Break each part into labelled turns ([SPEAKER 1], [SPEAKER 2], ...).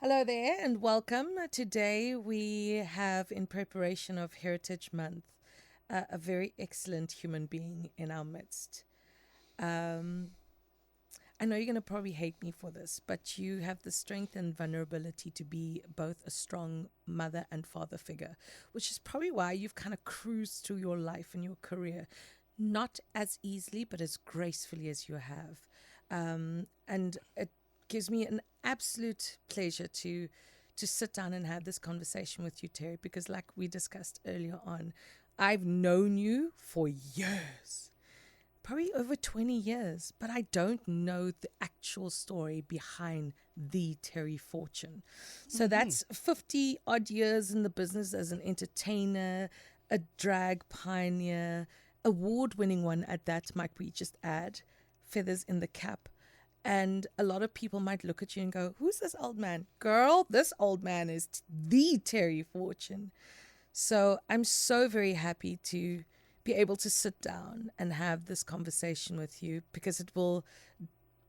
[SPEAKER 1] Hello there and welcome. Today we have, in preparation of Heritage Month, a very excellent human being in our midst. Um, I know you're going to probably hate me for this, but you have the strength and vulnerability to be both a strong mother and father figure, which is probably why you've kind of cruised through your life and your career, not as easily, but as gracefully as you have. And it gives me an absolute pleasure to sit down and have this conversation with you, Terry, because like we discussed earlier on, I've known you for years, probably over 20 years, but I don't know the actual story behind the Terry Fortune. So that's 50 odd years in the business as an entertainer, a drag pioneer, award winning one at that, might we just add, feathers in the cap. And a lot of people might look at you and go, "Who's this old man?" Girl, this old man is the Terry Fortune. So I'm so very happy to be able to sit down and have this conversation with you because it will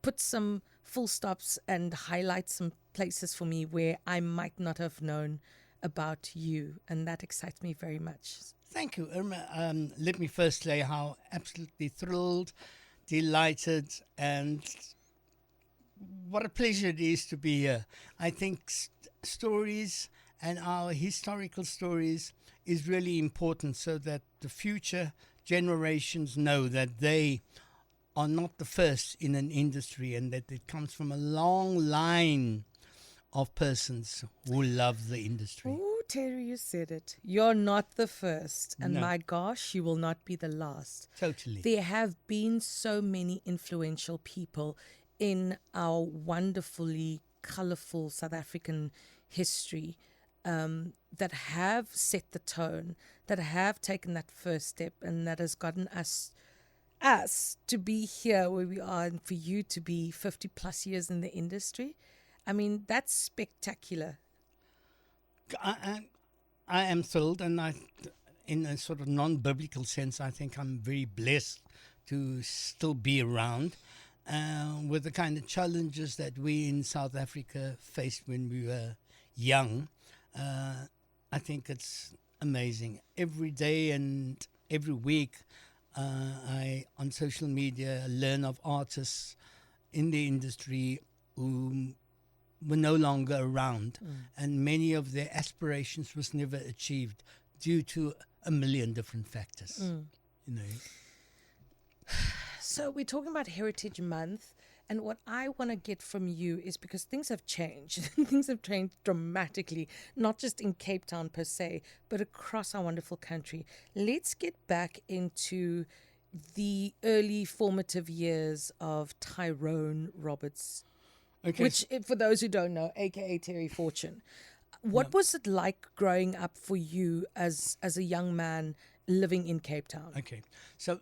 [SPEAKER 1] put some full stops and highlight some places for me where I might not have known about you. And that excites me very much.
[SPEAKER 2] Thank you, Irma. Let me first say how absolutely thrilled, delighted, and what a pleasure it is to be here. I think stories and our historical stories is really important so that the future generations know that they are not the first in an industry and that it comes from a long line of persons who love the industry.
[SPEAKER 1] Oh, Terry, you said it. You're not the first. And
[SPEAKER 2] No.
[SPEAKER 1] my gosh, you will not be the last.
[SPEAKER 2] Totally.
[SPEAKER 1] There have been so many influential people in our wonderfully colorful South African history that have set the tone, that have taken that first step, and that has gotten us to be here where we are, and for you to be 50 plus years in the industry. I mean, that's spectacular.
[SPEAKER 2] I am thrilled, and in a sort of non-biblical sense, I think I'm very blessed to still be around with the kind of challenges that we in South Africa faced when we were young. I think it's amazing. Every day and every week, I on social media learn of artists in the industry who were no longer around, and many of their aspirations was never achieved due to a million different factors. You know.
[SPEAKER 1] So we're talking about Heritage Month, and what I want to get from you is because things have changed. Things have changed dramatically, not just in Cape Town per se, but across our wonderful country. Let's get back into the early formative years of Tyrone Roberts,
[SPEAKER 2] Okay.
[SPEAKER 1] which, for those who don't know, aka Terry Fortune. What was it like growing up for you as a young man living in Cape Town?
[SPEAKER 2] Okay, so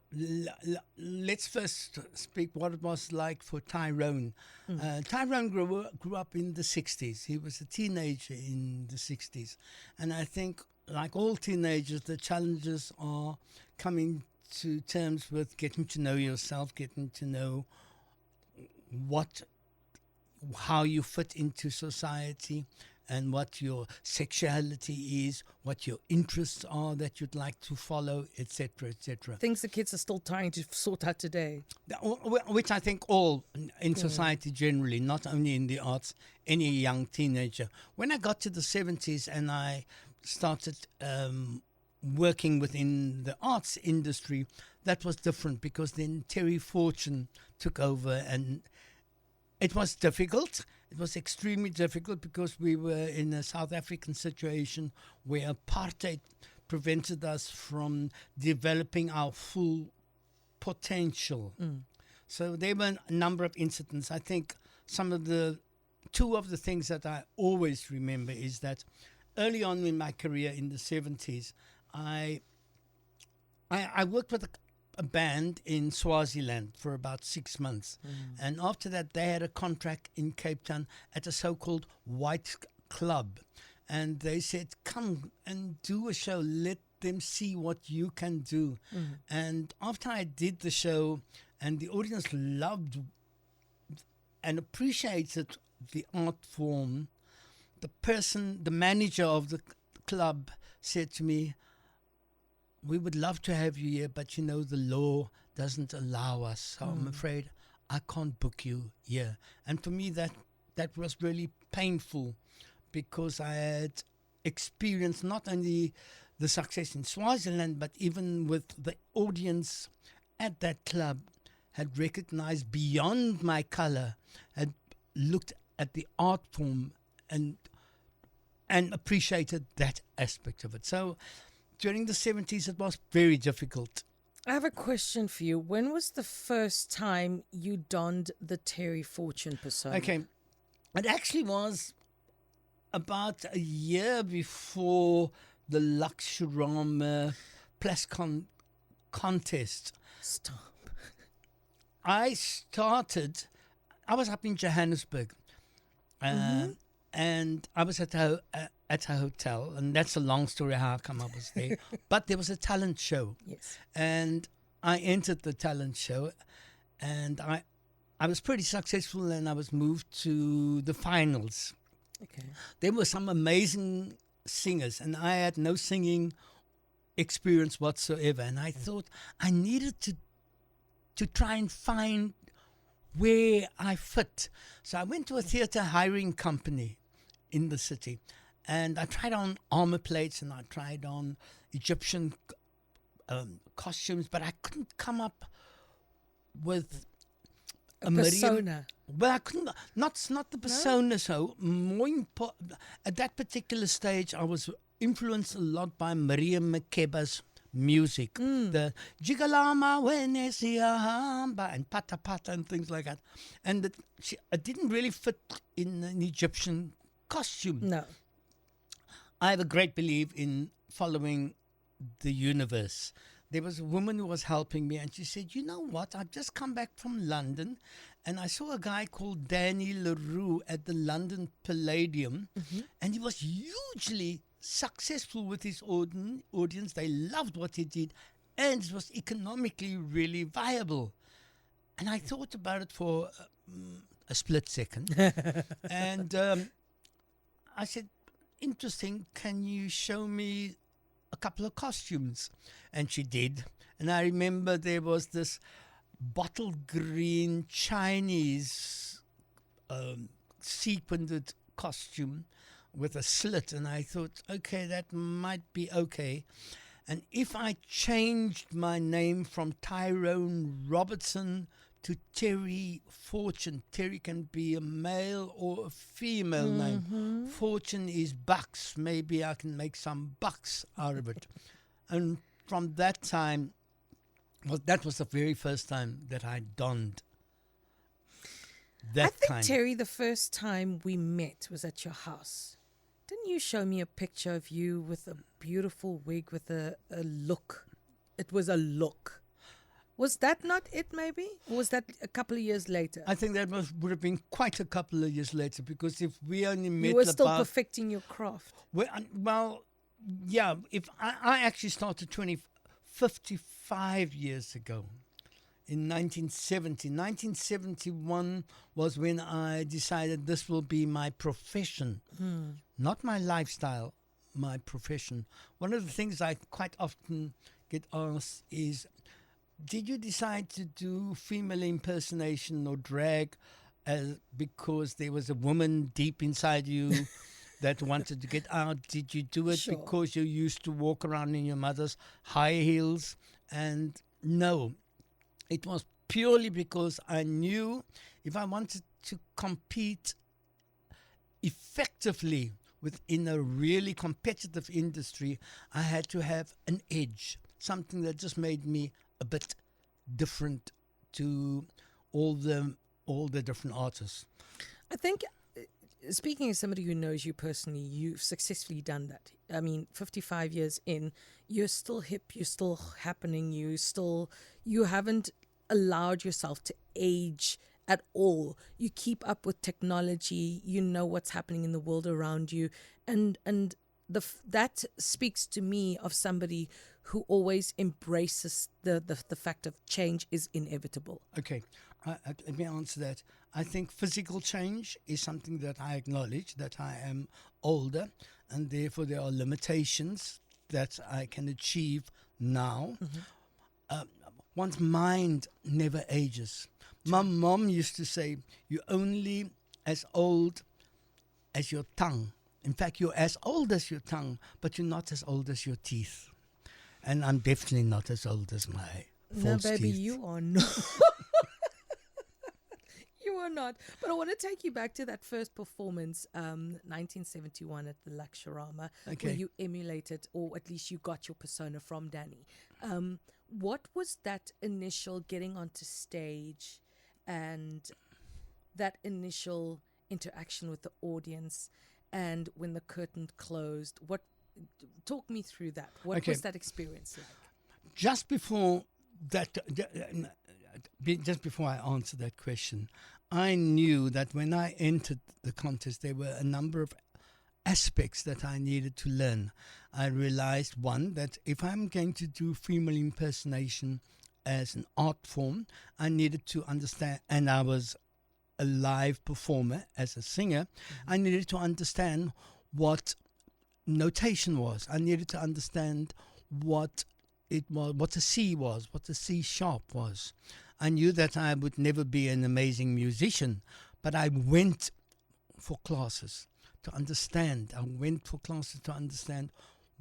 [SPEAKER 2] let's first speak what it was like for Tyrone. Tyrone grew up in the 60s. He was a teenager in the 60s. And I think, like all teenagers, the challenges are coming to terms with getting to know yourself, getting to know how you fit into society, and what your sexuality is, what your interests are that you'd like to follow, etc., etc.
[SPEAKER 1] Things the kids are still trying to sort out today.
[SPEAKER 2] Which I think all in society generally, not only in the arts, any young teenager. When I got to the 70s and I started working within the arts industry, that was different because then Terry Fortune took over, and it was difficult. It was extremely difficult because we were in a South African situation where apartheid prevented us from developing our full potential. So there were a number of incidents. I think two of the things that I always remember is that early on in my career in the 70s, I worked with a band in Swaziland for about 6 months. And after that, they had a contract in Cape Town at a so-called white club. And they said, come and do a show. Let them see what you can do. And after I did the show, and the audience loved and appreciated the art form, the manager of the club said to me, "We would love to have you here, but you know the law doesn't allow us. So I'm afraid I can't book you here." And for me, that was really painful, because I had experienced not only the success in Swaziland, but even with the audience at that club had recognized beyond my color, had looked at the art form and appreciated that aspect of it. So during the 70s, it was very difficult.
[SPEAKER 1] I have a question for you. When was the first time you donned the Terry Fortune persona?
[SPEAKER 2] Okay, it actually was about a year before the Luxurama Plascon contest.
[SPEAKER 1] Stop.
[SPEAKER 2] I was up in Johannesburg, and I was at a hotel, and that's a long story how come I was there. But there was a talent show.
[SPEAKER 1] Yes.
[SPEAKER 2] And I entered the talent show, and I was pretty successful, and I was moved to the finals.
[SPEAKER 1] Okay.
[SPEAKER 2] There were some amazing singers, and I had no singing experience whatsoever. And I thought I needed to try and find where I fit. So I went to a theatre hiring company in the city, and I tried on armor plates, and I tried on Egyptian costumes, but I couldn't come up with
[SPEAKER 1] a persona.
[SPEAKER 2] Well, I couldn't. Not the persona. No? So more at that particular stage, I was influenced a lot by Miriam Makeba's music, the Jigalama Wenesiyahamba and Pata Pata and things like that, and it didn't really fit in an Egyptian costume.
[SPEAKER 1] No.
[SPEAKER 2] I have a great belief in following the universe. There was a woman who was helping me, and she said, "You know what? I've just come back from London, and I saw a guy called Danny LaRue at the London Palladium, and he was hugely successful with his audience. They loved what he did, and it was economically really viable." And I thought about it for a split second, and I said, "Interesting. Can you show me a couple of costumes?" And she did. And I remember there was this bottle green Chinese sequined costume with a slit, and I thought, okay, that might be okay. And if I changed my name from Tyrone Robertson to Terry Fortune, Terry can be a male or a female name. Fortune is bucks. Maybe I can make some bucks out of it. And from that time, that was the very first time that I donned that
[SPEAKER 1] I think,
[SPEAKER 2] kind.
[SPEAKER 1] Terry, the first time we met was at your house. Didn't you show me a picture of you with a beautiful wig with a look? It was a look. Was that not it, maybe? Or was that a couple of years later?
[SPEAKER 2] I think that would have been quite a couple of years later, because if we only met
[SPEAKER 1] you were still perfecting your craft.
[SPEAKER 2] Well, yeah. If I actually started 55 years ago, in 1970. 1971 was when I decided this will be my profession, not my lifestyle, my profession. One of the things I quite often get asked is, did you decide to do female impersonation or drag because there was a woman deep inside you that wanted to get out? Did you do it because you used to walk around in your mother's high heels? And no, it was purely because I knew if I wanted to compete effectively within a really competitive industry, I had to have an edge, something that just made me a bit different to all the different artists.
[SPEAKER 1] I think, speaking as somebody who knows you personally, you've successfully done that. I mean, 55 years in, you're still hip, you're still happening, you haven't allowed yourself to age at all. You keep up with technology, you know what's happening in the world around you, and that speaks to me of somebody who always embraces the fact of change is inevitable.
[SPEAKER 2] Okay. let me answer that. I think physical change is something that I acknowledge, that I am older, and therefore there are limitations that I can achieve now. One's mind never ages. My mom used to say, you're only as old as your tongue. In fact, you're as old as your tongue, but you're not as old as your teeth. And I'm definitely not as old as my false
[SPEAKER 1] No, baby,
[SPEAKER 2] teeth.
[SPEAKER 1] you are not. You are not. But I want to take you back to that first performance, 1971 at the Luxurama, where you emulated, or at least you got your persona from Danny. What was that initial getting onto stage and that initial interaction with the audience, and when the curtain closed? Talk me through that. What was that experience like?
[SPEAKER 2] Just before that, just before I answer that question, I knew that when I entered the contest, there were a number of aspects that I needed to learn. I realized, one, that if I'm going to do female impersonation as an art form, I needed to understand, and I was a live performer as a singer, I needed to understand what notation was. I needed to understand what it was, what the C was, what the C sharp was. I knew that I would never be an amazing musician, but I went for classes to understand. I went for classes to understand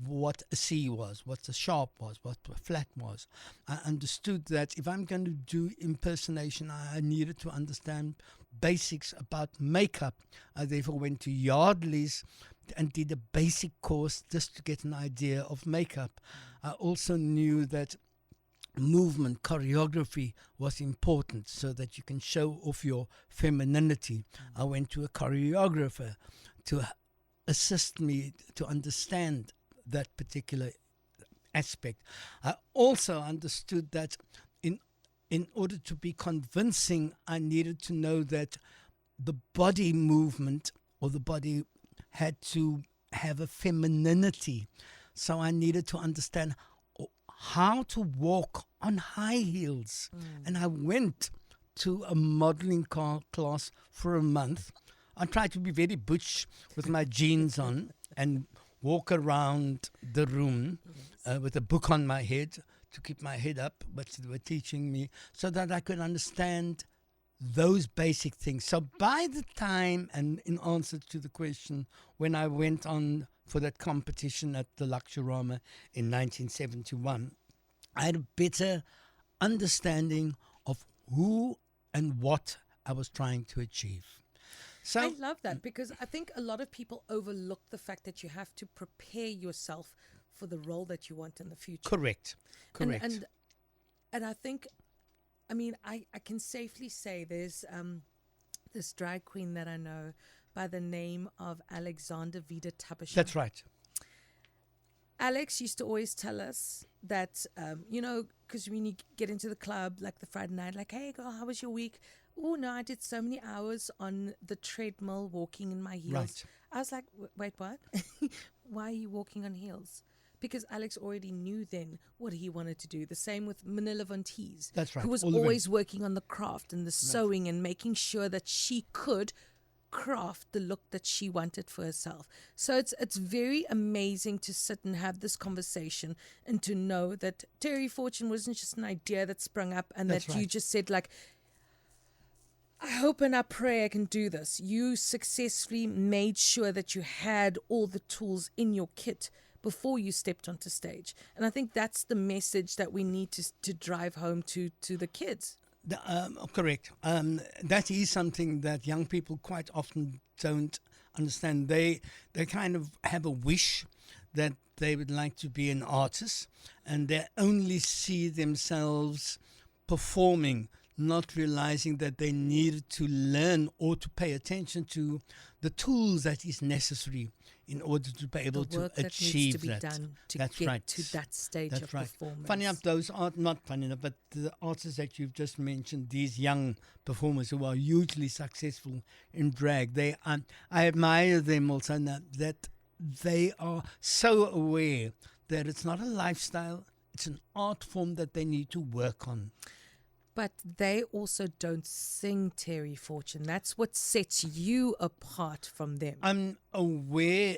[SPEAKER 2] what a C was, what the sharp was, what the flat was. I understood that if I'm going to do impersonation, I needed to understand basics about makeup. I therefore went to Yardley's and did a basic course just to get an idea of makeup. I also knew that movement, choreography was important so that you can show off your femininity. I went to a choreographer to assist me to understand that particular aspect. I also understood that in order to be convincing, I needed to know that the body movement or the body had to have a femininity. So I needed to understand how to walk on high heels. And I went to a modeling class for a month. I tried to be very butch with my jeans on and walk around the room with a book on my head to keep my head up, but they were teaching me so that I could understand those basic things. So by the time, and in answer to the question, when I went on for that competition at the Luxurama in 1971, I had a better understanding of who and what I was trying to achieve. So
[SPEAKER 1] I love that, because I think a lot of people overlook the fact that you have to prepare yourself for the role that you want in the future.
[SPEAKER 2] Correct.
[SPEAKER 1] And I think, I mean, I can safely say there's this drag queen that I know by the name of Alexander Vida Tabasha.
[SPEAKER 2] That's right.
[SPEAKER 1] Alex used to always tell us that, because when you get into the club, like the Friday night, like, hey, girl, how was your week? Oh, no, I did so many hours on the treadmill walking in my heels.
[SPEAKER 2] Right.
[SPEAKER 1] I was like, wait, what? Why are you walking on heels? Because Alex already knew then what he wanted to do. The same with Manila Von Teese.
[SPEAKER 2] That's right.
[SPEAKER 1] Who was always working on the craft and the sewing and making sure that she could craft the look that she wanted for herself. So it's very amazing to sit and have this conversation and to know that Terry Fortune wasn't just an idea that sprung up and
[SPEAKER 2] That's
[SPEAKER 1] that
[SPEAKER 2] right.
[SPEAKER 1] you just said, like, I hope and I pray I can do this. You successfully made sure that you had all the tools in your kit before you stepped onto stage. And I think that's the message that we need to drive home to the kids.
[SPEAKER 2] Correct. That is something that young people quite often don't understand. They kind of have a wish that they would like to be an artist, and they only see themselves performing, not realizing that they need to learn or to pay attention to the tools that is necessary in order to be able to achieve
[SPEAKER 1] that. Needs to be done to
[SPEAKER 2] That's
[SPEAKER 1] get
[SPEAKER 2] right.
[SPEAKER 1] to that stage
[SPEAKER 2] That's
[SPEAKER 1] of
[SPEAKER 2] right.
[SPEAKER 1] performance.
[SPEAKER 2] Funny enough, those are not funny enough, but the artists that you've just mentioned, these young performers who are hugely successful in drag, I admire them also, that they are so aware that it's not a lifestyle, it's an art form that they need to work on.
[SPEAKER 1] But they also don't sing, Terry Fortune. That's what sets you apart from them.
[SPEAKER 2] I'm aware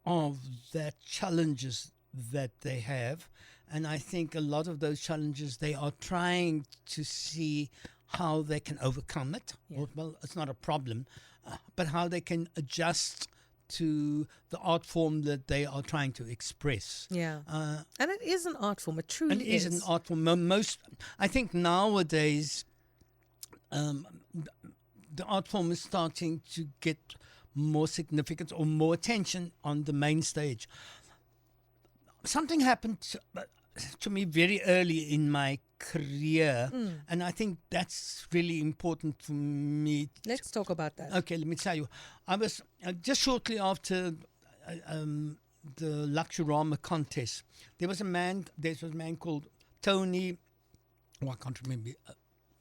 [SPEAKER 2] of the challenges that they have, and I think a lot of those challenges they are trying to see how they can overcome it.
[SPEAKER 1] Yeah.
[SPEAKER 2] Well, it's not a problem, but how they can adjust to the art form that they are trying to express.
[SPEAKER 1] Yeah. And it is an art form. It truly
[SPEAKER 2] It is an art form. Most, I think nowadays, the art form is starting to get more significance or more attention on the main stage. Something happened to me very early in my career, and I think that's really important for me.
[SPEAKER 1] Let's talk about that.
[SPEAKER 2] Okay, let me tell you. I was just shortly after the Luxurama contest. There was a man called Tony. Oh, I can't remember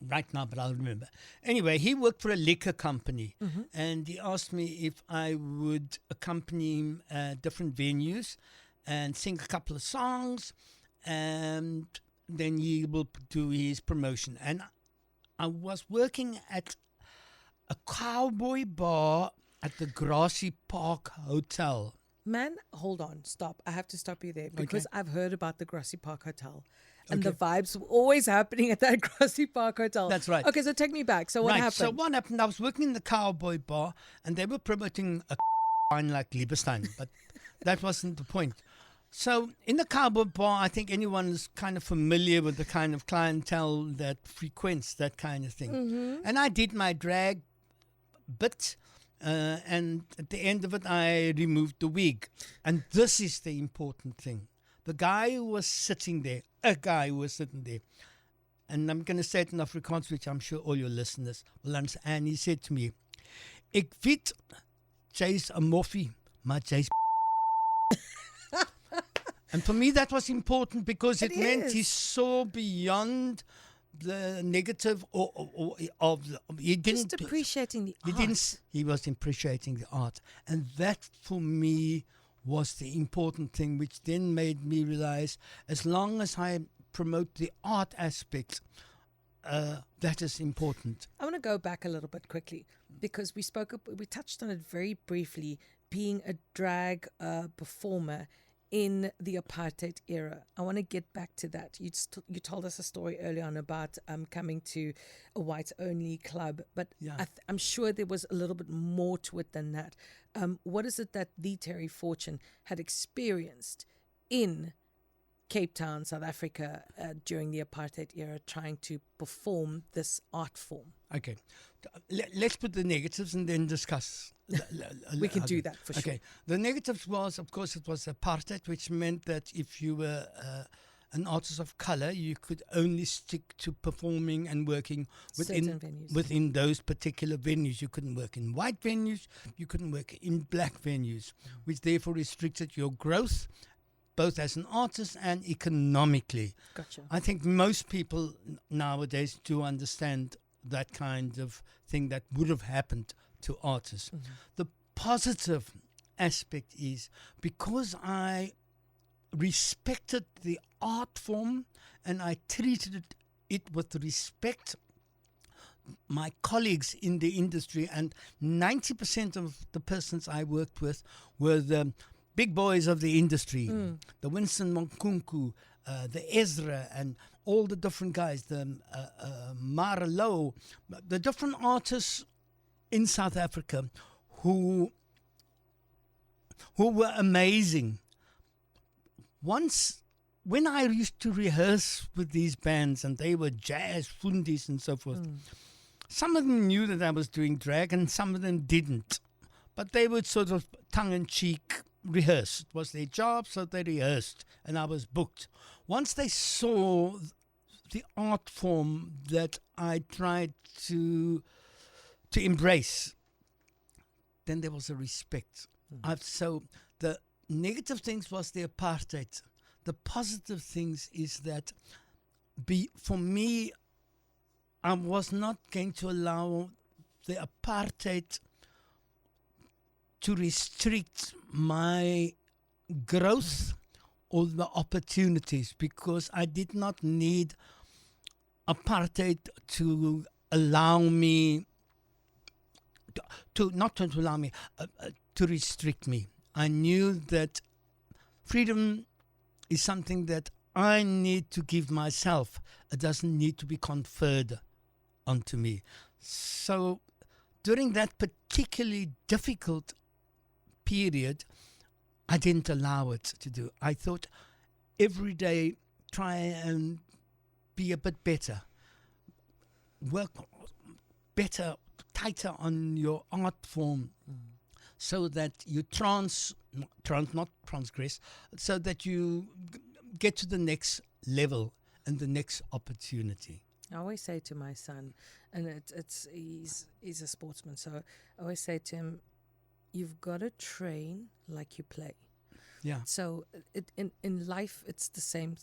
[SPEAKER 2] right now, but I'll remember. Anyway, he worked for a liquor company, and he asked me if I would accompany him at different venues and sing a couple of songs, and then he will do his promotion. And I was working at a cowboy bar at the Grassy Park Hotel.
[SPEAKER 1] Man, hold on, stop. I have to stop you there because I've heard about the Grassy Park Hotel. And
[SPEAKER 2] Okay.
[SPEAKER 1] the vibes were always happening at that Grassy Park Hotel.
[SPEAKER 2] That's right.
[SPEAKER 1] Okay, so take me back. So what happened?
[SPEAKER 2] So what happened, I was working in the cowboy bar, and they were promoting a wine like Lieberstein, but that wasn't the point. So in the cowboy bar, I think anyone is kind of familiar with the kind of clientele that frequents that kind of thing. And I did my drag bit, and at the end of it, I removed the wig. And this is the important thing. The guy who was sitting there, and I'm going to say it in Afrikaans, which I'm sure all your listeners will understand. And he said to me, "Ek weet jy's 'n moffie, maar jy's." And for me, that was important because it meant he saw beyond the negative he didn't
[SPEAKER 1] Just appreciating the art.
[SPEAKER 2] He was appreciating the art, and that for me was the important thing, which then made me realize as long as I promote the art aspect, that is important.
[SPEAKER 1] I want to go back a little bit quickly because we touched on it very briefly, being a drag performer in the apartheid era. I want to get back to that. You told us a story earlier on about coming to a whites-only club, but
[SPEAKER 2] Yeah.
[SPEAKER 1] I'm sure there was a little bit more to it than that. What is it that the Terry Fortune had experienced in Cape Town, South Africa, during the apartheid era, trying to perform this art form?
[SPEAKER 2] Okay, let's put the negatives and then discuss.
[SPEAKER 1] We can do that for sure.
[SPEAKER 2] Okay, the negatives was, of course, it was apartheid, which meant that if you were an artist of color, you could only stick to performing and working
[SPEAKER 1] Certain venues.
[SPEAKER 2] within those particular venues. You couldn't work in white venues, you couldn't work in black venues, which therefore restricted your growth, both as an artist and economically.
[SPEAKER 1] Gotcha.
[SPEAKER 2] I think most people nowadays do understand that kind of thing that would have happened to artists. The positive aspect is because I respected the art form and I treated it with respect, my colleagues in the industry, and 90% of the persons I worked with were the big boys of the industry, the Winston Monkunku, the Ezra, and all the different guys, the Marlowe, the different artists in South Africa who were amazing. Once, when I used to rehearse with these bands, and they were jazz, fundies and so forth, some of them knew that I was doing drag and some of them didn't. But they would sort of tongue-in-cheek rehearse. It was their job, so they rehearsed, and I was booked. Once they saw the art form that I tried to embrace, then there was a respect. So the negative things was the apartheid. The positive things is that for me, I was not going to allow the apartheid to restrict my growth or the opportunities, because I did not need apartheid to allow me to not to allow me to restrict me. I knew that freedom is something that I need to give myself. It doesn't need to be conferred onto me. So during that particularly difficult period, I didn't allow it to do. I thought every day try and be a bit better, work better, tighter on your art form, so that you not transgress, so that you get to the next level and the next opportunity.
[SPEAKER 1] I always say to my son, and he's a sportsman, so I always say to him, you've got to train like you play.
[SPEAKER 2] Yeah.
[SPEAKER 1] So in life, it's the same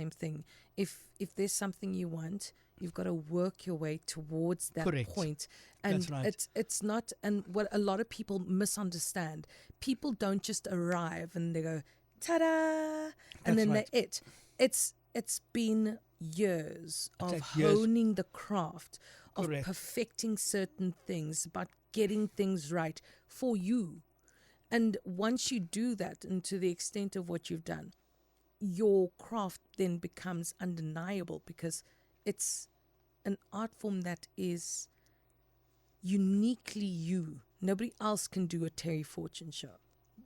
[SPEAKER 1] thing. If there's something you want, you've got to work your way towards that
[SPEAKER 2] Correct.
[SPEAKER 1] point. And
[SPEAKER 2] That's right.
[SPEAKER 1] it's not, and what a lot of people misunderstand, people don't just arrive and they go, ta-da, and then
[SPEAKER 2] right.
[SPEAKER 1] it's been years of
[SPEAKER 2] It's years.
[SPEAKER 1] honing the craft, of
[SPEAKER 2] Correct.
[SPEAKER 1] perfecting certain things, about getting things right for you. And once you do that, and to the extent of what you've done, your craft then becomes undeniable, because it's an art form that is uniquely you. Nobody else can do a Terry Fortune show.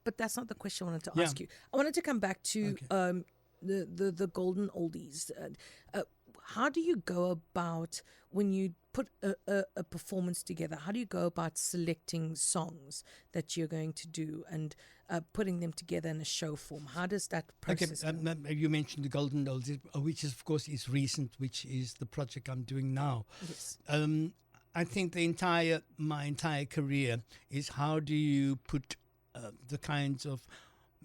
[SPEAKER 1] But that's not the question I wanted to ask you. I wanted to come back to the golden oldies. How do you go about, when you put a performance together, how do you go about selecting songs that you're going to do and putting them together in a show form? How does that process go?
[SPEAKER 2] You mentioned the golden oldies, which is, of course, is recent, which is the project I'm doing now.
[SPEAKER 1] Yes.
[SPEAKER 2] I think my entire career is, how do you put the kinds of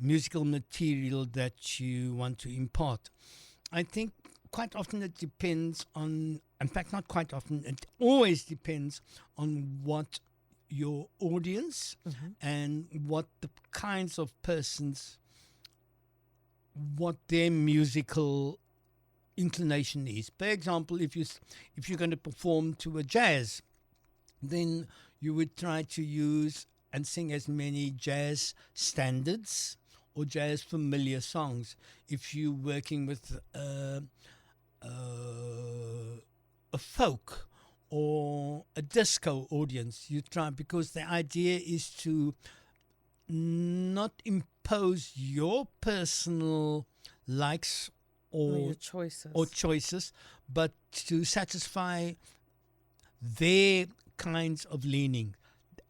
[SPEAKER 2] musical material that you want to impart. I think quite often it depends on, in fact, not quite often, it always depends on what your audience and what the kinds of persons, what their musical inclination is. For example, if you're going to perform to a jazz, then you would try to use and sing as many jazz standards or jazz familiar songs. If you're working with a folk or a disco audience, you try, because the idea is to not impose your personal likes or choices, but to satisfy their kinds of leaning.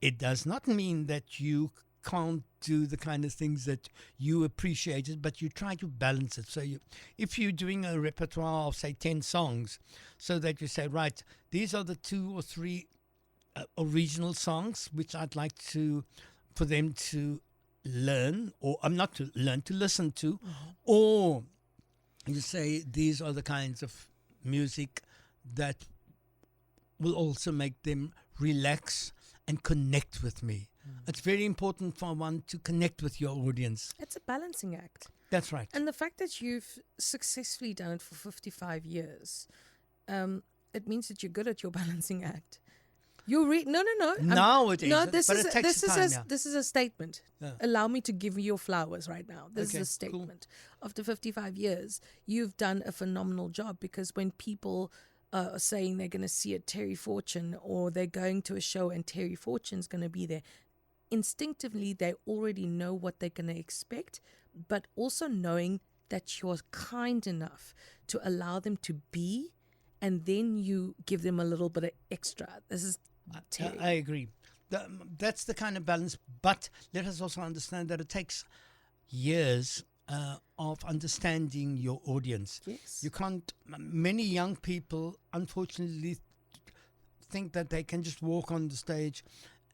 [SPEAKER 2] It does not mean that you can't do the kind of things that you appreciated, but you try to balance it. So if you're doing a repertoire of, say, 10 songs, so that you say, right, these are the 2 or 3 original songs which I'd like for them to learn, or not to learn, to listen to, or you say these are the kinds of music that will also make them relax and connect with me. It's very important for one to connect with your audience.
[SPEAKER 1] It's a balancing act.
[SPEAKER 2] That's right.
[SPEAKER 1] And the fact that you've successfully done it for 55 years, it means that you're good at your balancing act. No.
[SPEAKER 2] Now it is.
[SPEAKER 1] No,
[SPEAKER 2] This
[SPEAKER 1] is a statement. Yeah. Allow me to give you your flowers right now. This is a statement. Cool. After 55 years, you've done a phenomenal job, because when people are saying they're going to see a Terry Fortune, or they're going to a show and Terry Fortune's going to be there, instinctively they already know what they're going to expect, but also knowing that you're kind enough to allow them to be, and then you give them a little bit of extra. This is Terry.
[SPEAKER 2] I agree. That's the kind of balance, but let us also understand that it takes years of understanding your audience.
[SPEAKER 1] Yes.
[SPEAKER 2] You can't, many young people unfortunately think that they can just walk on the stage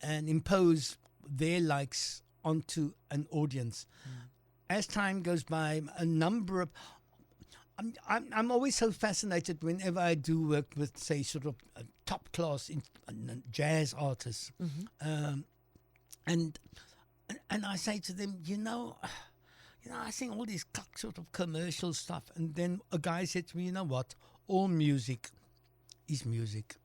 [SPEAKER 2] and impose their likes onto an audience. As time goes by, a number of, I'm always so fascinated whenever I do work with, say, sort of top class jazz artists, and I say to them, I sing all these sort of commercial stuff, and then a guy said to me, you know what? All music is music.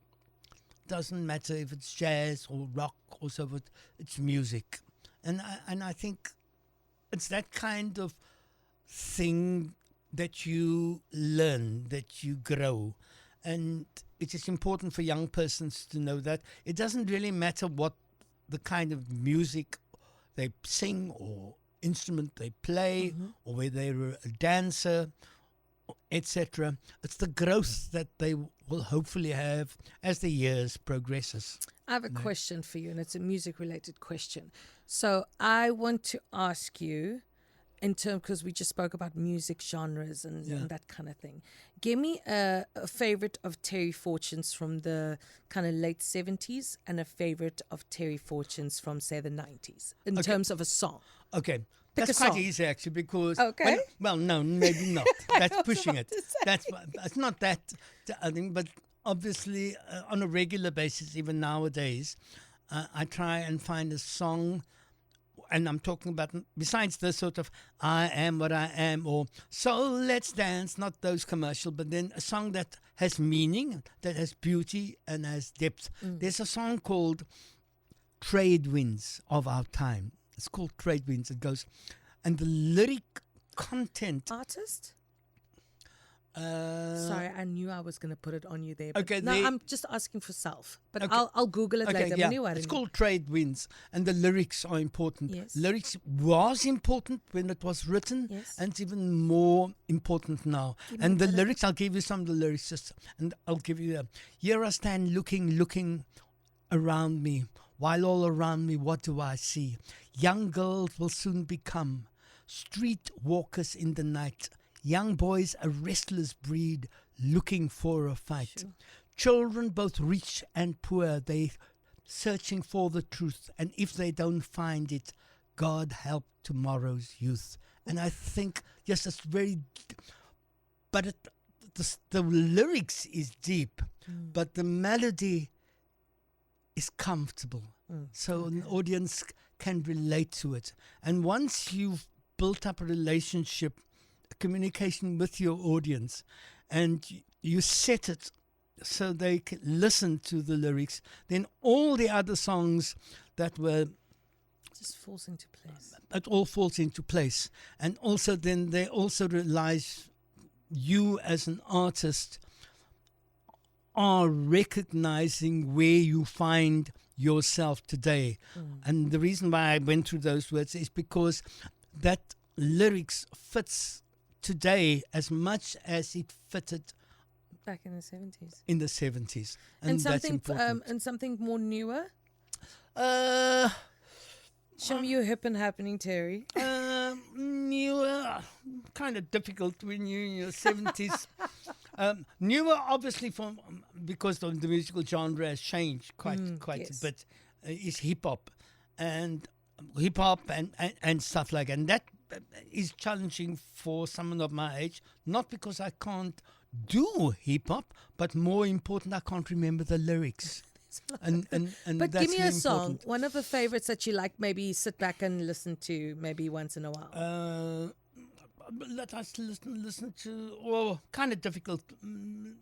[SPEAKER 2] Doesn't matter if it's jazz or rock or so forth. It's music, and I think it's that kind of thing that you learn, that you grow, and it is important for young persons to know that it doesn't really matter what the kind of music they sing or instrument they play, or whether they're a dancer, etc. It's the growth that they will hopefully have as the years progresses.
[SPEAKER 1] I have a question for you, and it's a music-related question. So I want to ask you, in terms, because we just spoke about music genres and that kind of thing. Give me a favorite of Terry Fortune's from the kind of late 70s and a favorite of Terry Fortune's from, say, the 90s in terms of a song.
[SPEAKER 2] Okay.
[SPEAKER 1] Pick
[SPEAKER 2] That's
[SPEAKER 1] a
[SPEAKER 2] quite
[SPEAKER 1] song.
[SPEAKER 2] easy, actually, because...
[SPEAKER 1] Okay.
[SPEAKER 2] Well, no, maybe not. That's pushing it. It's not that, I think, but obviously on a regular basis, even nowadays, I try and find a song, and I'm talking about, besides the sort of I am what I am, or so let's dance, not those commercial, but then a song that has meaning, that has beauty and has depth. There's a song called Trade Winds of Our Time. It's called Trade Winds. It goes, and the lyric content...
[SPEAKER 1] Artist? Sorry, I knew I was going to put it on you there. But
[SPEAKER 2] Okay,
[SPEAKER 1] no, I'm just asking for self. But
[SPEAKER 2] Okay.
[SPEAKER 1] I'll Google it later.
[SPEAKER 2] It's called Trade Winds, and the lyrics are important.
[SPEAKER 1] Yes.
[SPEAKER 2] Lyrics was important when it was written,
[SPEAKER 1] Yes.
[SPEAKER 2] and it's even more important now. And the lyrics, I'll give you some of the lyrics, just, and I'll give you here I stand looking around me, while all around me, what do I see? Young girls will soon become street walkers in the night. Young boys, a restless breed, looking for a fight.
[SPEAKER 1] Sure.
[SPEAKER 2] Children, both rich and poor, they searching for the truth. And if they don't find it, God help tomorrow's youth. And I think, yes, it's very... But the lyrics is deep, but the melody is comfortable. So an audience can relate to it. And once you've built up a relationship, communication with your audience, and you set it so they can listen to the lyrics, then all the other songs that were...
[SPEAKER 1] just falls into place.
[SPEAKER 2] It all falls into place. And also then they also realize you as an artist are recognizing where you find yourself today. And the reason why I went through those words is because that lyrics fits today as much as it fitted
[SPEAKER 1] Back in the 70s.
[SPEAKER 2] in the 70s.
[SPEAKER 1] And
[SPEAKER 2] that's
[SPEAKER 1] something
[SPEAKER 2] important.
[SPEAKER 1] and something more newer? Show me your hip and happening, Terry.
[SPEAKER 2] Newer, kind of difficult when you're in your 70s. Newer, obviously, because the musical genre has changed quite
[SPEAKER 1] yes.
[SPEAKER 2] a bit, is hip-hop and stuff like that. And that is challenging for someone of my age, not because I can't do hip-hop, but more important, I can't remember the lyrics. And
[SPEAKER 1] But
[SPEAKER 2] that's
[SPEAKER 1] give me
[SPEAKER 2] really
[SPEAKER 1] a song,
[SPEAKER 2] important.
[SPEAKER 1] one of the favorites that you like, maybe sit back and listen to maybe once in a while.
[SPEAKER 2] Let us listen to, kind of difficult, and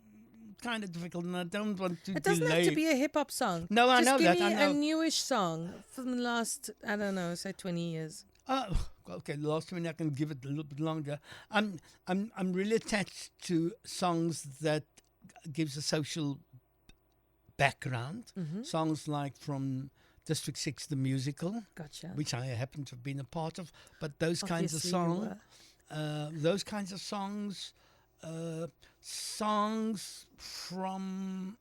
[SPEAKER 2] I don't want to
[SPEAKER 1] It doesn't
[SPEAKER 2] delay.
[SPEAKER 1] have to be a hip-hop song.
[SPEAKER 2] No, I know that,
[SPEAKER 1] Just
[SPEAKER 2] I
[SPEAKER 1] give me
[SPEAKER 2] know.
[SPEAKER 1] a newish song from the last, I don't know, say 20 years.
[SPEAKER 2] Okay, the last one I can give it a little bit longer. I'm really attached to songs that gives a social background. Songs like from District 6, the musical,
[SPEAKER 1] Gotcha.
[SPEAKER 2] which I happen to have been a part of. But those kinds of
[SPEAKER 1] Obviously you
[SPEAKER 2] songs,
[SPEAKER 1] were.
[SPEAKER 2] those kinds of songs, songs from...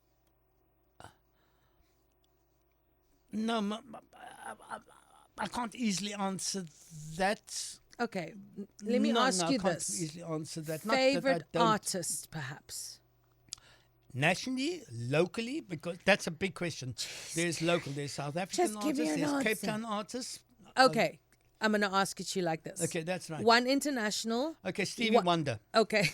[SPEAKER 2] No, I can't easily answer that.
[SPEAKER 1] Okay, let me ask you
[SPEAKER 2] I can't
[SPEAKER 1] this.
[SPEAKER 2] easily answer that. Not that
[SPEAKER 1] Favorite
[SPEAKER 2] I don't.
[SPEAKER 1] artist, perhaps?
[SPEAKER 2] Nationally, locally, because that's a big question. There's local, there's South African
[SPEAKER 1] Just give
[SPEAKER 2] artists,
[SPEAKER 1] me an
[SPEAKER 2] there's Cape
[SPEAKER 1] answer.
[SPEAKER 2] Town artists.
[SPEAKER 1] Okay, I'm going to ask it you like this.
[SPEAKER 2] Okay, that's right.
[SPEAKER 1] One international.
[SPEAKER 2] Okay, Stevie Wonder.
[SPEAKER 1] Okay.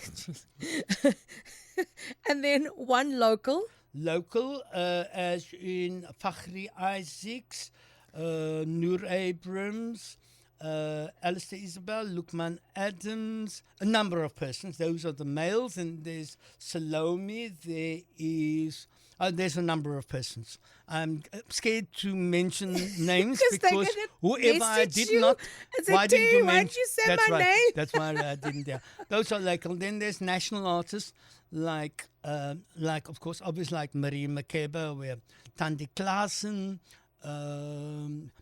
[SPEAKER 1] And then one local.
[SPEAKER 2] Local, as in Fakhri Isaacs, Noor Abrams, Alistair Isabel, Lukman Adams, a number of persons. Those are the males, and there's Salome. There's a number of persons. I'm scared to mention names because whoever I did not.
[SPEAKER 1] Why didn't you mention? Say
[SPEAKER 2] that's
[SPEAKER 1] my
[SPEAKER 2] right.
[SPEAKER 1] name?
[SPEAKER 2] That's why I didn't. Yeah, those are local. Then there's national artists like of course, obviously like Marie Makeba, where Tandy Klaassen.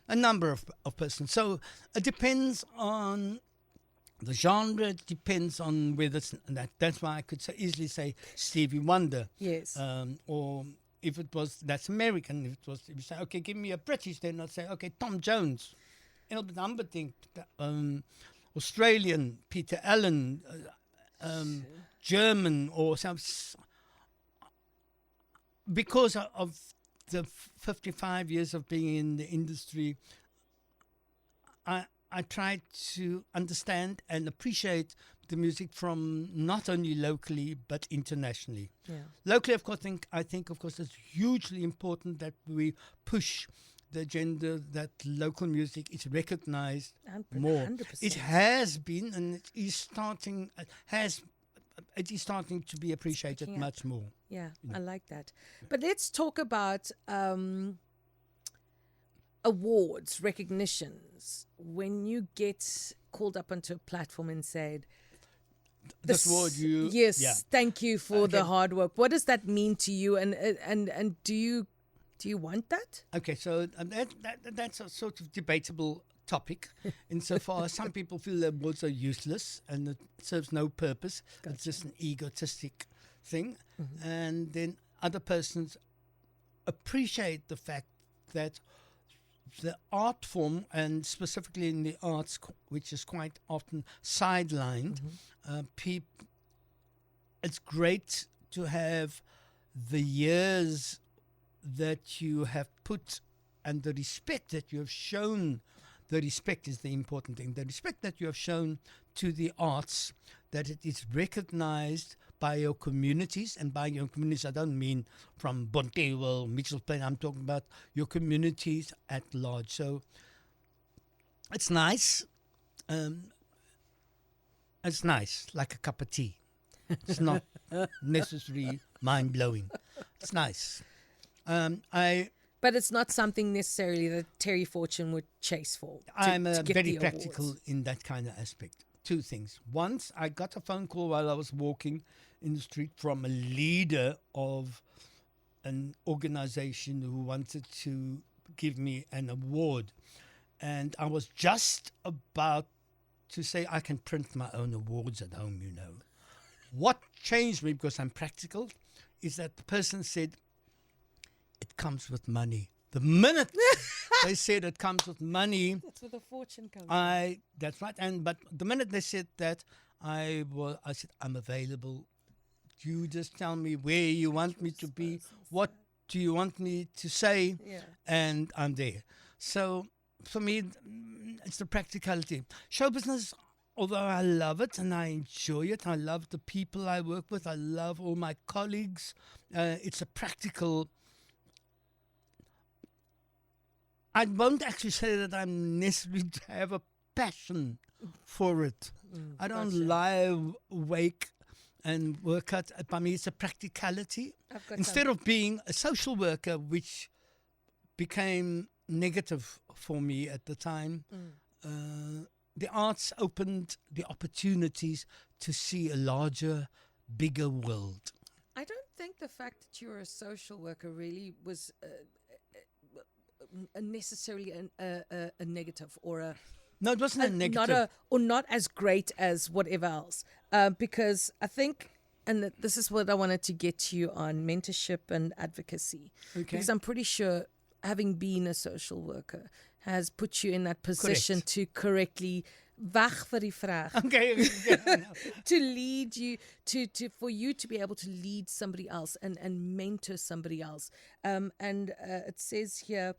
[SPEAKER 2] A number of persons. So it depends on the genre. It depends on whether it's that's why I could easily say Stevie Wonder.
[SPEAKER 1] Yes.
[SPEAKER 2] Or if it was that's American. If you say okay, give me a British, then I'd say okay, Tom Jones. You know, the number thing. Australian Peter Allen, German or some. Because of the 55 years of being in the industry, I tried to understand and appreciate the music from not only locally but internationally.
[SPEAKER 1] Yeah.
[SPEAKER 2] Locally, of course, I think of course it's hugely important that we push the agenda that local music is recognized more.
[SPEAKER 1] 100%.
[SPEAKER 2] It has been, and it is starting. It is starting to be appreciated much more.
[SPEAKER 1] Yeah, I like that. But let's talk about awards, recognitions. When you get called up onto a platform and said,
[SPEAKER 2] "This award,
[SPEAKER 1] thank you for the hard work." What does that mean to you? And do you want that?
[SPEAKER 2] Okay, so that's a sort of debatable topic insofar as some people feel that awards are useless and it serves no purpose. Gotcha. It's just an egotistic thing. Mm-hmm. And then other persons appreciate the fact that the art form, and specifically in the arts, which is quite often sidelined, it's great to have the years that you have put and the respect that you have shown. The respect is the important thing. The respect that you have shown to the arts, that it is recognized by your communities. And by your communities, I don't mean from Bonteheuwel, Mitchells Plain. I'm talking about your communities at large. So it's nice. It's nice, like a cup of tea. It's not necessarily mind-blowing. It's nice.
[SPEAKER 1] But it's not something necessarily that Terry Fortune would chase for.
[SPEAKER 2] I'm very practical in that kind of aspect. Two things. Once, I got a phone call while I was walking in the street from a leader of an organization who wanted to give me an award. And I was just about to say I can print my own awards at home, you know. What changed me, because I'm practical, is that the person said, it comes with money. The minute they said it comes with money,
[SPEAKER 1] that's where the fortune comes.
[SPEAKER 2] That's right. But the minute they said that, I said I'm available. You just tell me where you want me to be. What do you want me to say?
[SPEAKER 1] Yeah.
[SPEAKER 2] And I'm there. So for me, it's the practicality. Show business, although I love it and I enjoy it, I love the people I work with, I love all my colleagues. It's a practical. I won't actually say that I'm necessarily to have a passion for it. I don't lie awake and work out. By me, it's a practicality. Instead of being a social worker, which became negative for me at the time, the arts opened the opportunities to see a larger, bigger world.
[SPEAKER 1] I don't think the fact that you're a social worker really was necessarily a negative or a.
[SPEAKER 2] No, it wasn't a negative.
[SPEAKER 1] Not as great as whatever else. Because I think, and this is what I wanted to get to you on, mentorship and advocacy. Okay. Because I'm pretty sure having been a social worker has put you in that position to correctly wag vir die vraag.
[SPEAKER 2] Okay.
[SPEAKER 1] To lead you for you to be able to lead somebody else and mentor somebody else. It says here,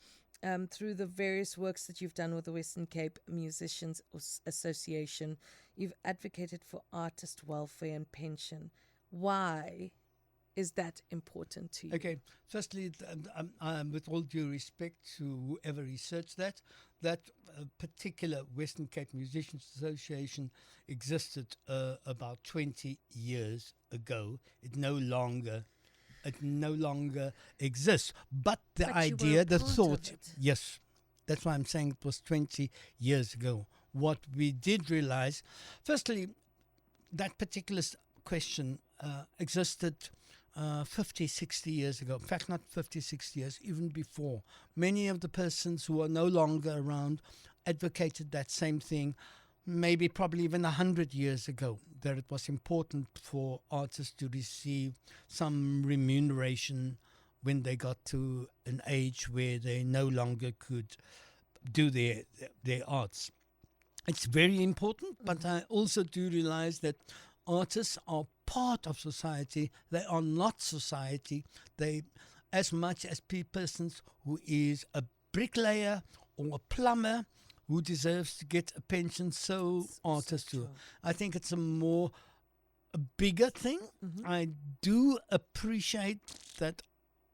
[SPEAKER 1] through the various works that you've done with the Western Cape Musicians Association, you've advocated for artist welfare and pension. Why is that important to you?
[SPEAKER 2] Okay, firstly, with all due respect to whoever researched that particular Western Cape Musicians Association existed about 20 years ago. It no longer exists. But the
[SPEAKER 1] But
[SPEAKER 2] idea, the
[SPEAKER 1] part of
[SPEAKER 2] thought,
[SPEAKER 1] it.
[SPEAKER 2] yes, that's why I'm saying it was 20 years ago. What we did realize, firstly, that particular question existed 50, 60 years ago. In fact, not 50, 60 years, even before. Many of the persons who are no longer around advocated that same thing, maybe probably even 100 years ago, that it was important for artists to receive some remuneration when they got to an age where they no longer could do their arts. It's very important, but I also do realize that artists are part of society. They are not society. They, as much as persons who is a bricklayer or a plumber who deserves to get a pension, so artists too. I think it's a bigger thing. I do appreciate that,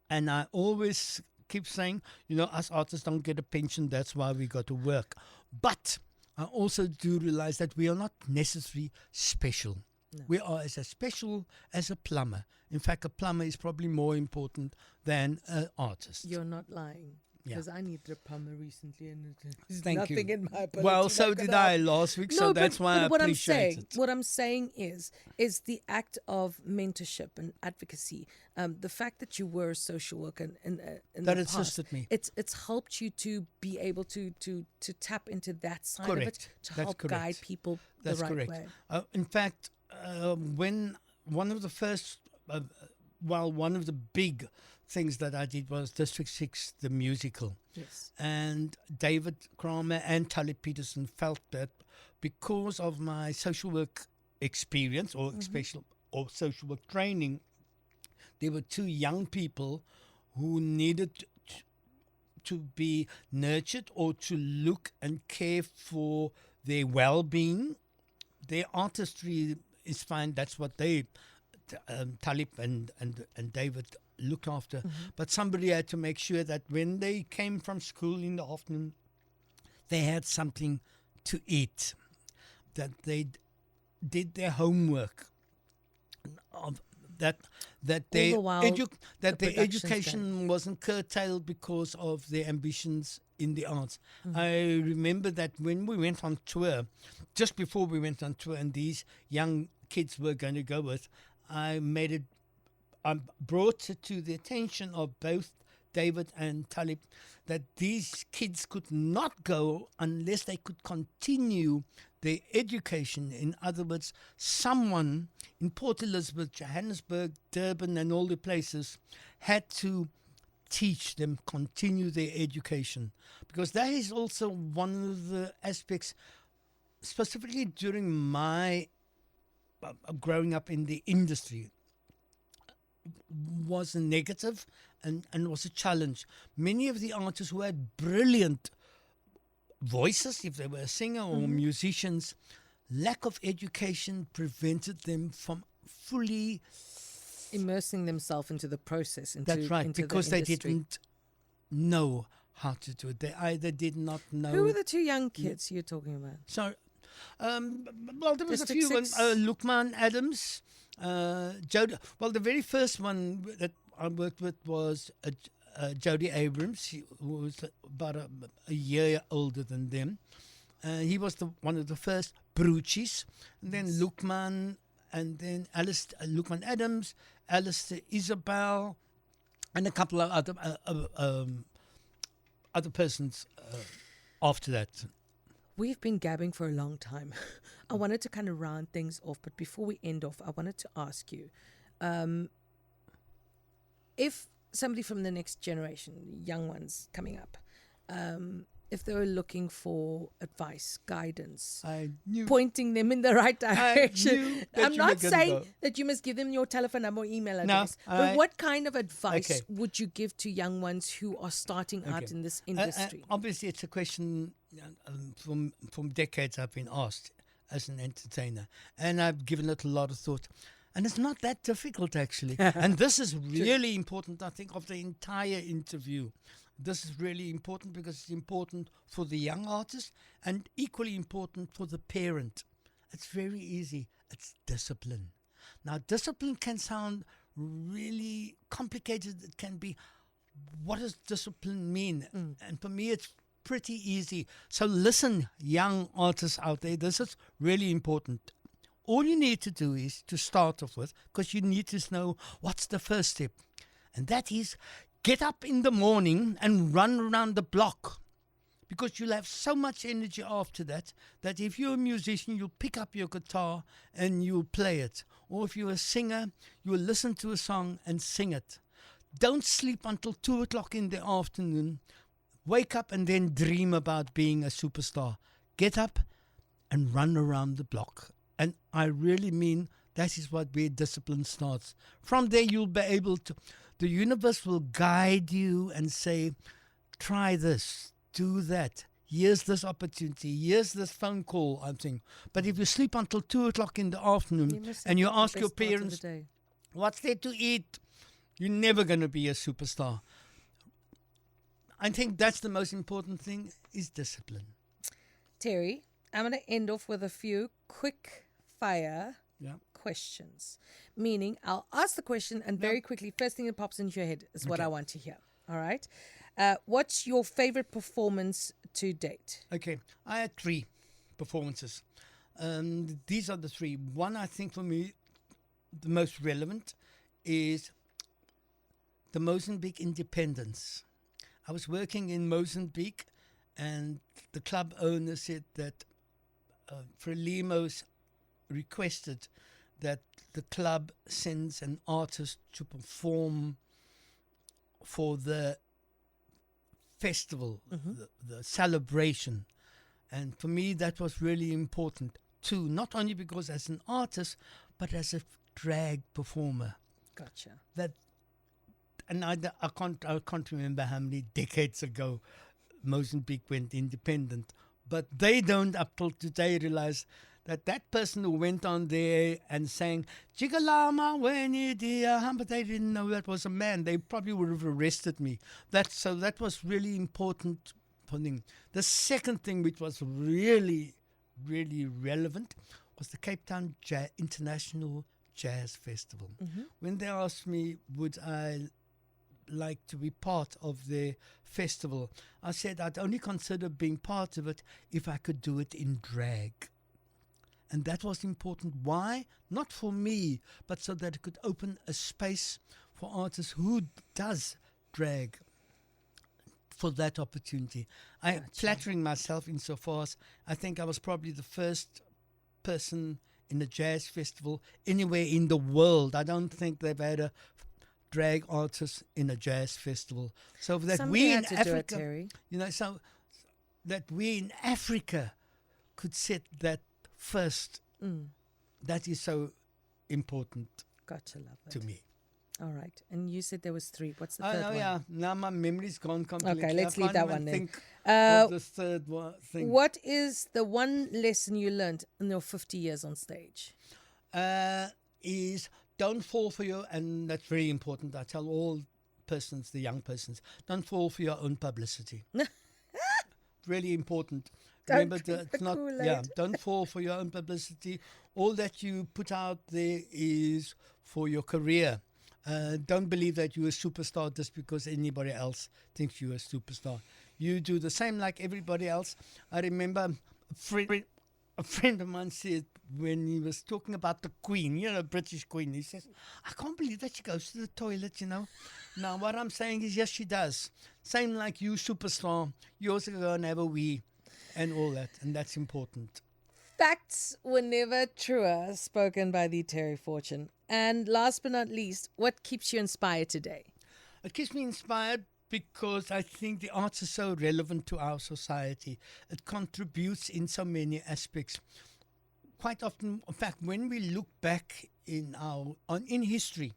[SPEAKER 2] and I always keep saying, us artists don't get a pension, that's why we got to work. But I also do realize that we are not necessarily special. No. We are as special as a plumber. In fact, a plumber is probably more important than an artist.
[SPEAKER 1] You're not lying. Because I needed a plumber recently and there's
[SPEAKER 2] Thank
[SPEAKER 1] nothing
[SPEAKER 2] you.
[SPEAKER 1] in my ability.
[SPEAKER 2] Well, so did I last week, so that's why I appreciate it.
[SPEAKER 1] What I'm saying is the act of mentorship and advocacy, the fact that you were a social worker in
[SPEAKER 2] that
[SPEAKER 1] the
[SPEAKER 2] assisted
[SPEAKER 1] past,
[SPEAKER 2] me.
[SPEAKER 1] It's helped you to be able to tap into that side of it, to help guide people the right way.
[SPEAKER 2] In fact, when one of the first, one of the big things that I did was District 6, the musical.
[SPEAKER 1] Yes.
[SPEAKER 2] And David Kramer and Tully Peterson felt that because of my social work experience or social work training, there were two young people who needed to be nurtured or to look and care for their well-being. Their artistry is fine. That's what they, Talib and David, looked after. But somebody had to make sure that when they came from school in the afternoon, they had something to eat, that they did their homework, that their education wasn't curtailed because of their ambitions in the arts. I remember that when we went on tour, just before we went on tour, and these young kids were going to go with, I brought it to the attention of both David and Talib that these kids could not go unless they could continue their education. In other words, someone in Port Elizabeth, Johannesburg, Durban and all the places had to teach them, continue their education. Because that is also one of the aspects, specifically during my growing up in the industry, was a negative and was a challenge. Many of the artists who had brilliant voices, if they were a singer or musicians, lack of education prevented them from fully
[SPEAKER 1] immersing themselves into the process.
[SPEAKER 2] That's right, because they didn't know how to do it. They either did not know.
[SPEAKER 1] Who were the two young kids you're talking about?
[SPEAKER 2] So, well, there was
[SPEAKER 1] District
[SPEAKER 2] a few.
[SPEAKER 1] Six?
[SPEAKER 2] Lukman Adams, Jody. Well, the very first one that I worked with was Jody Abrams, who was about a year older than them. He was one of the first Bruchis, and then Lukman, and then Lukman Adams, Alistair Isabel, and a couple of other persons after that.
[SPEAKER 1] We've been gabbing for a long time. I wanted to kind of round things off, but before we end off, I wanted to ask you, if somebody from the next generation, young ones coming up, if they were looking for advice, guidance, pointing them in the right direction. I'm not saying that you must give them your telephone number or email address, but what kind of advice would you give to young ones who are starting out in this industry?
[SPEAKER 2] Obviously, it's a question from decades I've been asked as an entertainer, and I've given it a lot of thought. And it's not that difficult, actually. And this is really important, I think, of the entire interview. This is really important because it's important for the young artist and equally important for the parent. It's very easy. It's discipline. Now, discipline can sound really complicated. It can be, what does discipline mean? And for me, it's pretty easy. So listen, young artists out there, this is really important. All you need to do is to start off with, because you need to know what's the first step. And that is, get up in the morning and run around the block. Because you'll have so much energy after that, that if you're a musician, you'll pick up your guitar and you'll play it. Or if you're a singer, you'll listen to a song and sing it. Don't sleep until 2 o'clock in the afternoon. Wake up and then dream about being a superstar. Get up and run around the block. And I really mean that is where discipline starts. From there, you'll be able to, the universe will guide you and say, try this, do that. Here's this opportunity. Here's this phone call, I'm saying. But if you sleep until 2 o'clock in the afternoon and you ask your parents, what's there to eat? You're never going to be a superstar. I think that's the most important thing, is discipline.
[SPEAKER 1] Terry, I'm going to end off with a few quick fire questions. Meaning, I'll ask the question and very quickly, first thing that pops into your head is what I want to hear. All right? What's your favorite performance to date?
[SPEAKER 2] Okay, I had 3 performances. These are the 3. One, I think for me, the most relevant is the Mozambique independence. I was working in Mozambique, and the club owner said that Frelimo's requested that the club sends an artist to perform for the festival, the celebration. And for me, that was really important too, not only because as an artist, but as a drag performer.
[SPEAKER 1] Gotcha.
[SPEAKER 2] And I can't remember how many decades ago Mozambique went independent, but they don't up till today realize that person who went on there and sang Jigalama Weni Dia, but they didn't know that was a man. They probably would have arrested me. So that was really important for them. The second thing which was really, really relevant was the Cape Town International Jazz Festival. When they asked me, would I like to be part of their festival, I said I'd only consider being part of it if I could do it in drag. And that was important. Why? Not for me, but so that it could open a space for artists who does drag for that opportunity. I'm flattering myself insofar as I think I was probably the first person in a jazz festival anywhere in the world. I don't think they've had a drag artist in a jazz festival. So that
[SPEAKER 1] Somebody
[SPEAKER 2] we
[SPEAKER 1] had
[SPEAKER 2] in
[SPEAKER 1] to
[SPEAKER 2] Africa,
[SPEAKER 1] do it, Terry.
[SPEAKER 2] so that we in Africa could set that first. That is so important
[SPEAKER 1] Got to love it.
[SPEAKER 2] to me.
[SPEAKER 1] All right. And you said there was 3. What's the third one?
[SPEAKER 2] Yeah. Now my memory's gone completely.
[SPEAKER 1] Okay, let's leave that one then.
[SPEAKER 2] Think of the third thing.
[SPEAKER 1] What is the one lesson you learned in your 50 years on stage?
[SPEAKER 2] Is don't fall for and that's very important. I tell all persons, the young persons, don't fall for your own publicity. Really important. Remember, it's not. Don't fall for your own publicity. All that you put out there is for your career. Don't believe that you're a superstar just because anybody else thinks you're a superstar. You do the same like everybody else. I remember a friend of mine said when he was talking about the Queen, British Queen, he says, I can't believe that she goes to the toilet, Now, what I'm saying is, yes, she does. Same like you, superstar. You also go and have a wee and all that, and that's important.
[SPEAKER 1] Facts were never truer, spoken by the Terry Fortune. And last but not least, what keeps you inspired today?
[SPEAKER 2] It keeps me inspired because I think the arts are so relevant to our society. It contributes in so many aspects. Quite often, in fact, when we look back in history,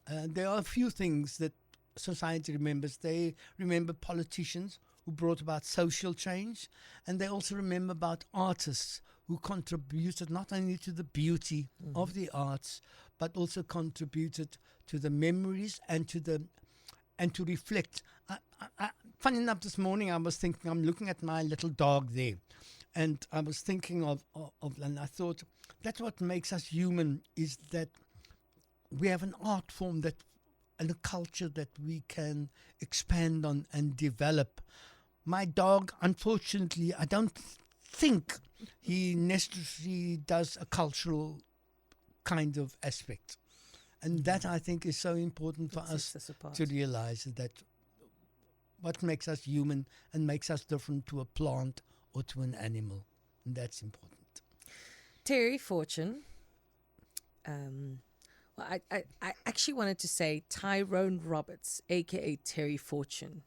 [SPEAKER 2] there are a few things that society remembers. They remember politicians who brought about social change, and they also remember about artists who contributed not only to the beauty of the arts, but also contributed to the memories and to reflect. Funny enough, this morning I was thinking, I'm looking at my little dog there, and I was thinking and I thought, that's what makes us human, is that we have an art form and a culture that we can expand on and develop. My dog, unfortunately, I don't think he necessarily does a cultural kind of aspect. And that, I think, is so important for us to realize, that what makes us human and makes us different to a plant or to an animal. And that's important.
[SPEAKER 1] Terry Fortune. Well, I actually wanted to say Tyrone Roberts, a.k.a. Terry Fortune.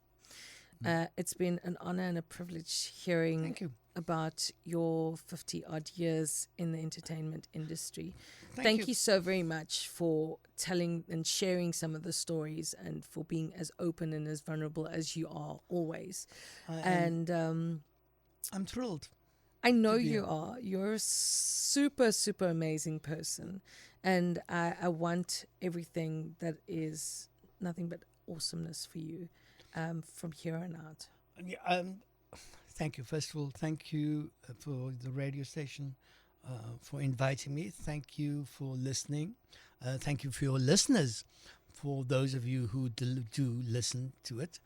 [SPEAKER 1] It's been an honor and a privilege hearing about your 50-odd years in the entertainment industry. Thank you so very much for telling and sharing some of the stories, and for being as open and as vulnerable as you are always. I'm
[SPEAKER 2] thrilled.
[SPEAKER 1] I know you are. You're a super, super amazing person. And I want everything that is nothing but awesomeness for you from here on out.
[SPEAKER 2] Thank you. First of all, thank you for the radio station, for inviting me. Thank you for listening. Thank you for your listeners, for those of you who do listen to it.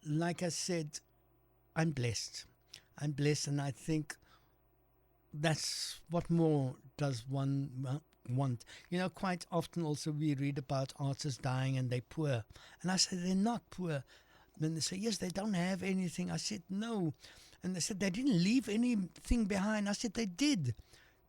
[SPEAKER 2] Like I said, I'm blessed. I'm blessed, and I think that's what more does one want. You know, quite often also we read about artists dying and they're poor. And I said, they're not poor. Then they say, yes, they don't have anything. I said, no. And they said, they didn't leave anything behind. I said, they did.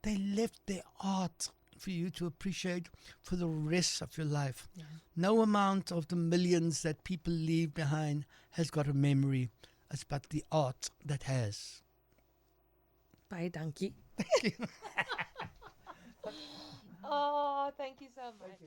[SPEAKER 2] They left their art for you to appreciate for the rest of your life. Yeah. No amount of the millions that people leave behind has got a memory. It's but the art that has.
[SPEAKER 1] Bye, donkey.
[SPEAKER 2] Thank you.
[SPEAKER 1] Oh, thank you so much.